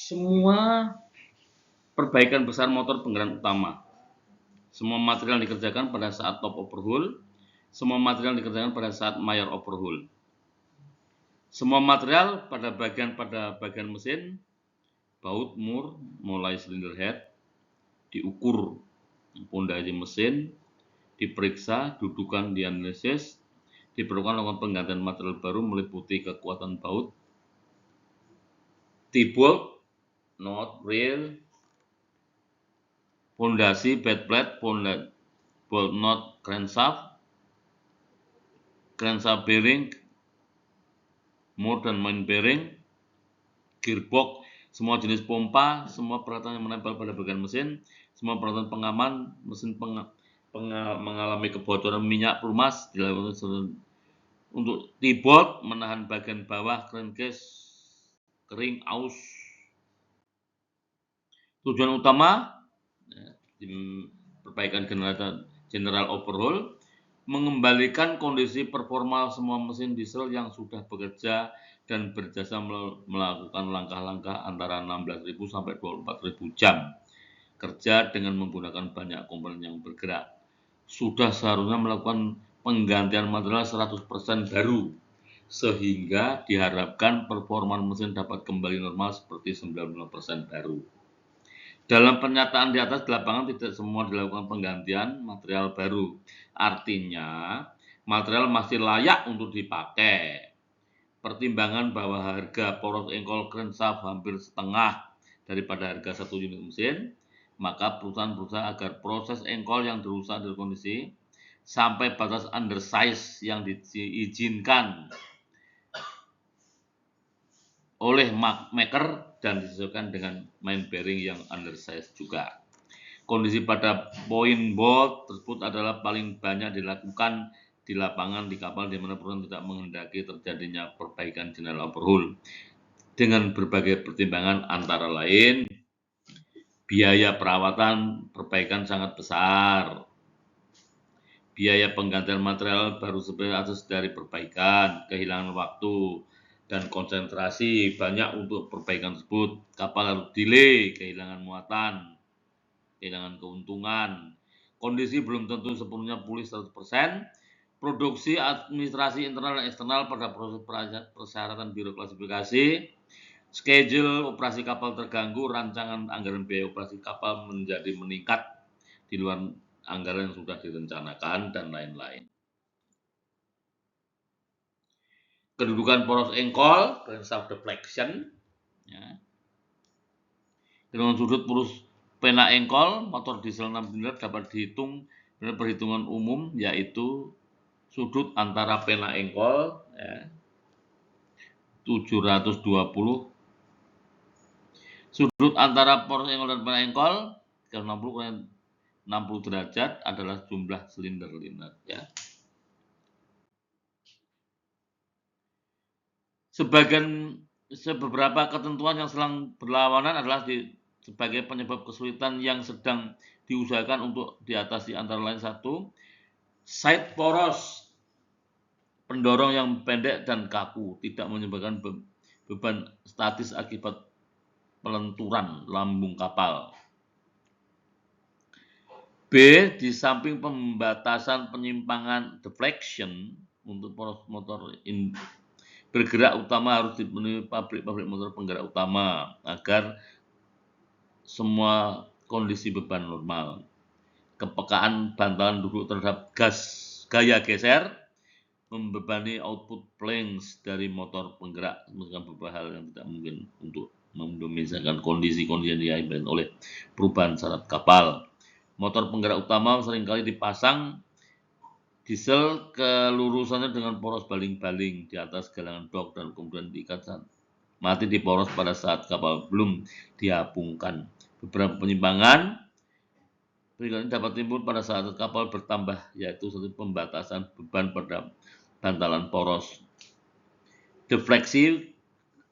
semua perbaikan besar motor penggerak utama. Semua material dikerjakan pada saat top overhaul. Semua material dikerjakan pada saat major overhaul. Semua material pada bagian mesin, baut mur mulai silinder head, diukur pondasi mesin, diperiksa, dudukan dianalisis, diperlukan melakukan penggantian material baru meliputi kekuatan baut, T-bolt, knot, rail, pondasi, bed plate, bolt knot, crankshaft bearing, mur dan main bearing, gearbox, semua jenis pompa, semua peralatan yang menempel pada bagian mesin, semua peralatan pengaman, mesin mengalami kebocoran minyak pelumas dilakukan untuk T-bolt menahan bagian bawah crankcase kering aus. Tujuan utama perbaikan general overhaul mengembalikan kondisi performa semua mesin diesel yang sudah bekerja dan berjasa melakukan langkah-langkah antara 16.000 sampai 24.000 jam kerja dengan menggunakan banyak komponen yang bergerak. Sudah seharusnya melakukan penggantian material 100% baru sehingga diharapkan performa mesin dapat kembali normal seperti 90% baru. Dalam pernyataan di atas, di lapangan tidak semua dilakukan penggantian material baru. Artinya, material masih layak untuk dipakai. Pertimbangan bahwa harga poros engkol crankshaft hampir setengah daripada harga satu unit mesin, maka perusahaan berusaha agar proses engkol yang dirusak dari kondisi sampai batas undersize yang diizinkan oleh maker dan disesuaikan dengan main bearing yang undersize juga. Kondisi pada point bolt tersebut adalah paling banyak dilakukan di lapangan di kapal di mana perusahaan tidak menghendaki terjadinya perbaikan general overhaul dengan berbagai pertimbangan antara lain biaya perawatan perbaikan sangat besar, biaya penggantian material baru sebatas dari perbaikan, kehilangan waktu dan konsentrasi banyak untuk perbaikan tersebut, kapal harus delay, kehilangan muatan, kehilangan keuntungan, kondisi belum tentu sepenuhnya pulih 100%, produksi administrasi internal dan eksternal pada proses persyaratan biro klasifikasi, schedule operasi kapal terganggu, rancangan anggaran biaya operasi kapal menjadi meningkat di luar anggaran yang sudah direncanakan, dan lain-lain. Kedudukan poros engkol, crankshaft deflection, ya. Dengan sudut poros pena engkol, motor diesel 6 silinder dapat dihitung dengan perhitungan umum, yaitu sudut antara pena engkol, ya, 720, sudut antara poros engkol dan pena engkol 60 derajat adalah jumlah silinder linear, ya. Beberapa ketentuan yang sedang berlawanan adalah sebagai penyebab kesulitan yang sedang diusahakan untuk diatasi antara lain: 1. Side poros pendorong yang pendek dan kaku tidak menyebabkan beban statis akibat pelenturan lambung kapal. B. Di samping pembatasan penyimpangan deflection untuk poros motor bergerak utama harus dipenuhi pabrik-pabrik motor penggerak utama agar semua kondisi beban normal. Kepekaan bantalan duduk terhadap gaya geser membebani output planks dari motor penggerak, merupakan beberapa hal yang tidak mungkin untuk memisahkan kondisi-kondisi yang diakibatkan oleh perubahan syarat kapal. Motor penggerak utama seringkali dipasang diesel kelurusannya dengan poros baling-baling di atas galangan dok dan kemudian diikat mati di poros pada saat kapal belum diapungkan. Beberapa penyimpangan berikut ini dapat timbul pada saat kapal bertambah, yaitu satu pembatasan beban pada bantalan poros, defleksi,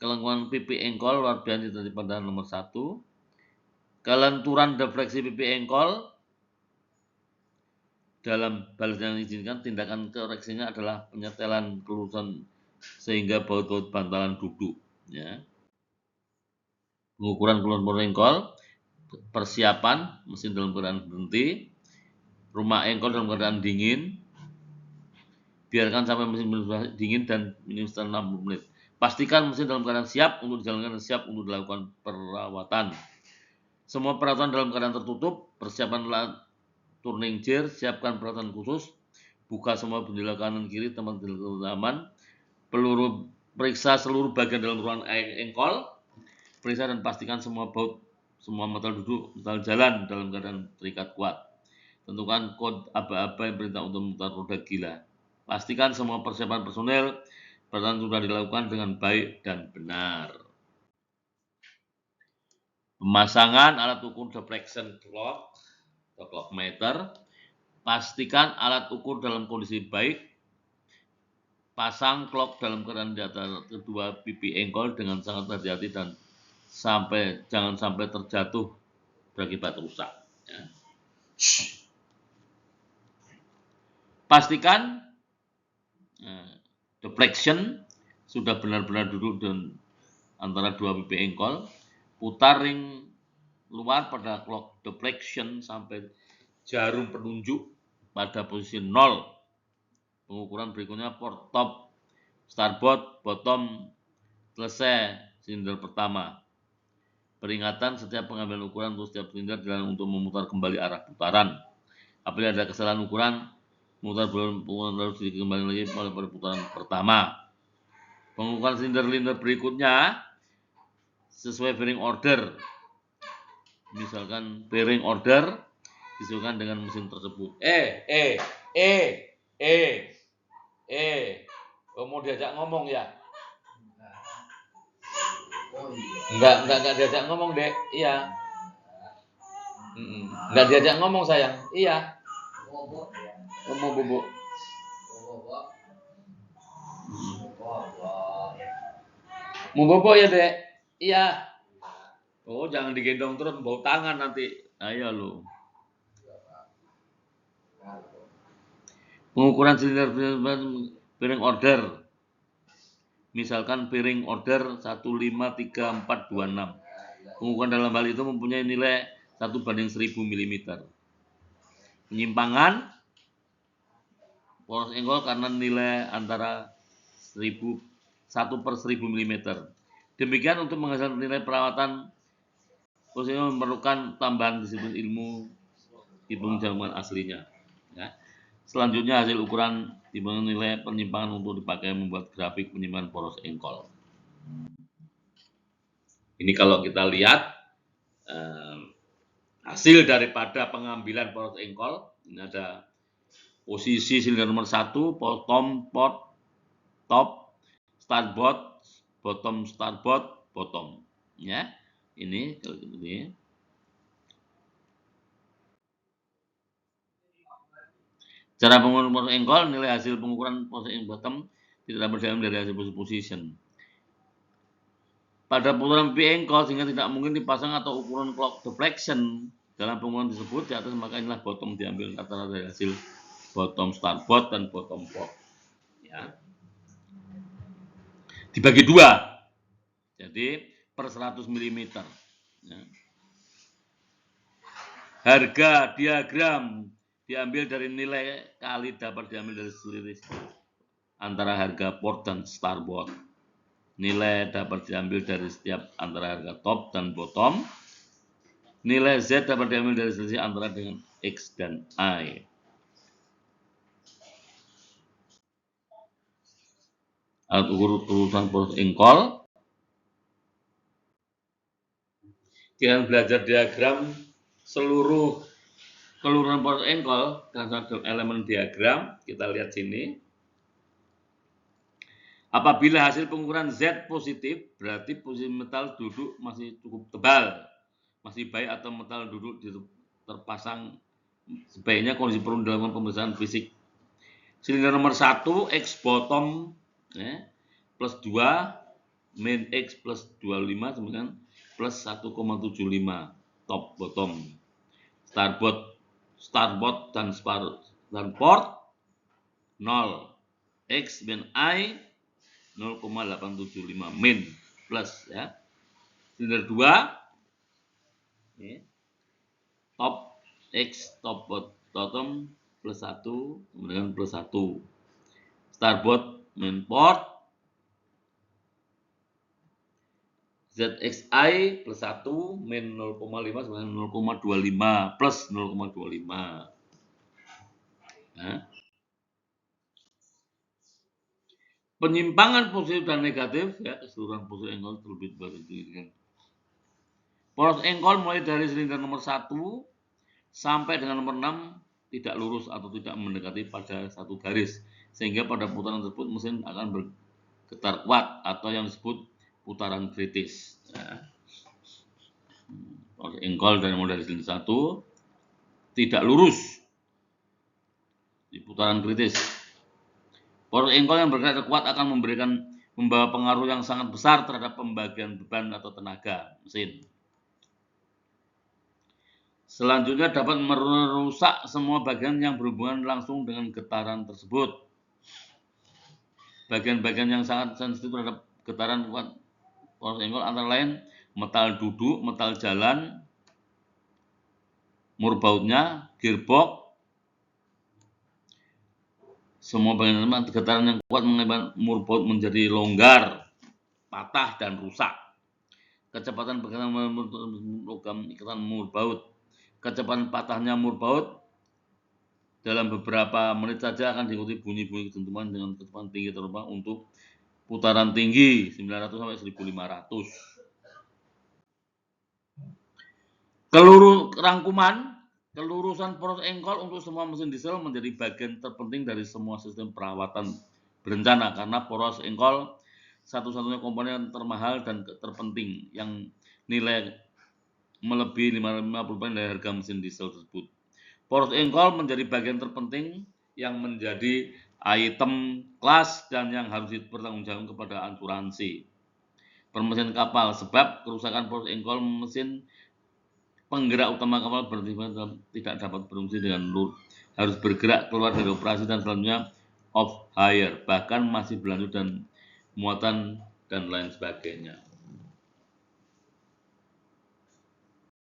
kelengkungan pipi engkol luar biasa daripada nomor 1, kelenturan defleksi pipi engkol. Dalam balas yang diizinkan, tindakan koreksinya adalah penyetelan kelurusan sehingga baut-baut bantalan duduk, ya. Pengukuran keluaran port engkol, persiapan mesin dalam keadaan berhenti, rumah engkol dalam keadaan dingin, biarkan sampai mesin dingin dan minimum setelah 60 menit. Pastikan mesin dalam keadaan siap untuk dijalankan dan siap untuk dilakukan perawatan. Semua peralatan dalam keadaan tertutup, persiapan turning gear, siapkan peralatan khusus, buka semua jendela kanan kiri tempat aman, peluru periksa seluruh bagian dalam ruangan engkol, periksa dan pastikan semua baut, semua metal duduk, metal jalan dalam keadaan terikat kuat. Tentukan kode aba-aba yang perintah untuk memutar roda gila. Pastikan semua persiapan personel peralatan sudah dilakukan dengan baik dan benar. Pemasangan alat ukur deflection clock atau clock meter. Pastikan alat ukur dalam kondisi baik. Pasang clock dalam keadaan di atas kedua pipi engkol dengan sangat hati-hati dan jangan sampai terjatuh berakibat rusak. Ya. Pastikan deflection sudah benar-benar duduk dan antara dua pipi engkol. Putar ring luar pada clock deflection sampai jarum penunjuk pada posisi 0. Pengukuran berikutnya port top, starboard, bottom, selesai silinder pertama. Peringatan setiap pengambilan ukuran untuk setiap silinder dilarang untuk memutar kembali arah putaran. Apabila ada kesalahan ukuran, memutar putaran harus dikembali lagi pada putaran pertama. Pengukuran silinder berikutnya sesuai bearing order. Misalkan bearing order disesuaikan dengan mesin tersebut. Mau diajak ngomong ya? Enggak diajak ngomong, Dek. Iya. Enggak diajak ngomong, sayang. Iya. Ngomong, Bobo. Mau bobo ya, Dek? Iya. Oh, jangan digendong terus, bau tangan nanti. Ayo lu. Pengukuran silinder bearing order. Misalkan bearing order 153426. Pengukuran dalam hal itu mempunyai nilai 1/1000 mm. Penyimpangan poros engkol karena nilai antara 1/1000 mm. Demikian untuk menghasilkan nilai perawatan posisinya memerlukan tambahan disiplin ilmu hitung jaringan aslinya. Ya. Selanjutnya hasil ukuran timbangan nilai penyimpangan untuk dipakai membuat grafik penyimpangan poros engkol. Ini kalau kita lihat hasil daripada pengambilan poros engkol. Ini ada posisi silinder nomor 1, bottom port, top, starboard, bottom starboard, bottom. Ya, ini kalau ini. Cara pengukuran poros engkol, nilai hasil pengukuran poros engkol bottom tidak berdasarkan dari hasil position. Pada putaran pipi engkol sehingga tidak mungkin dipasang atau ukuran clock deflection dalam pengukuran tersebut di atas, maka inilah bottom diambil antara dari hasil bottom starboard dan bottom port. Ya. Dibagi 2, jadi per 100 mm. Ya. Harga diagram diambil dari nilai kali dapat diambil dari selisih antara harga port dan starboard. Nilai dapat diambil dari setiap antara harga top dan bottom. Nilai Z dapat diambil dari selisih antara dengan X dan Y. Alat ukur urusan poros engkol. Kita belajar diagram seluruh keluruhan poros engkol dan satu elemen diagram. Kita lihat sini. Apabila hasil pengukuran Z positif, berarti posisi metal duduk masih cukup tebal, masih baik, atau metal duduk terpasang sebaiknya kondisi perlu dilakukan pemeriksaan fisik. Silinder nomor 1 X bottom plus 2 main X plus 25 kemudian plus 1,75 top bottom. Starboard dan port 0 X main I 0,875 min plus ya. silinder 2, top X top bottom plus 1 kemudian plus 1, starboard main port ZXI plus 1 min 0,5 sama 0,25 plus 0,25. Nah, penyimpangan positif dan negatif ya, keseluruhan posisi engkol terlebih dahulu. Poros engkol mulai dari silinder nomor 1 sampai dengan nomor 6 tidak lurus atau tidak mendekati pada satu garis, sehingga pada putaran tersebut mesin akan bergetar kuat atau yang disebut putaran kritis. Ya. Poros engkol dari mulai dari silinder 1 tidak lurus di putaran kritis. Poros engkol yang bergerak kuat akan membawa pengaruh yang sangat besar terhadap pembagian beban atau tenaga mesin. Selanjutnya dapat merusak semua bagian yang berhubungan langsung dengan getaran tersebut. Bagian-bagian yang sangat sensitif terhadap getaran kuat poros engkol antara lain metal duduk, metal jalan, murbautnya, gearbox. Semua bagian getaran yang kuat mengakibatkan murbaut menjadi longgar, patah dan rusak. Kecepatan pergerakan logam ikatan murbaut. Kecepatan patahnya murbaut dalam beberapa menit saja akan diikuti bunyi-bunyi kedentuman dengan kecepatan tinggi terbang untuk putaran tinggi 900 sampai 1500. Kelurusan poros engkol untuk semua mesin diesel menjadi bagian terpenting dari semua sistem perawatan berencana karena poros engkol satu-satunya komponen termahal dan terpenting yang nilai melebihi 50% dari harga mesin diesel tersebut. Poros engkol menjadi bagian terpenting yang menjadi item kelas dan yang harus dipertanggungjawabkan kepada asuransi permesin kapal, sebab kerusakan poros engkol mesin penggerak utama kapal tidak dapat berfungsi dengan lurus, harus bergerak keluar dari operasi dan selanjutnya off hire, bahkan masih berlanjut dan muatan dan lain sebagainya.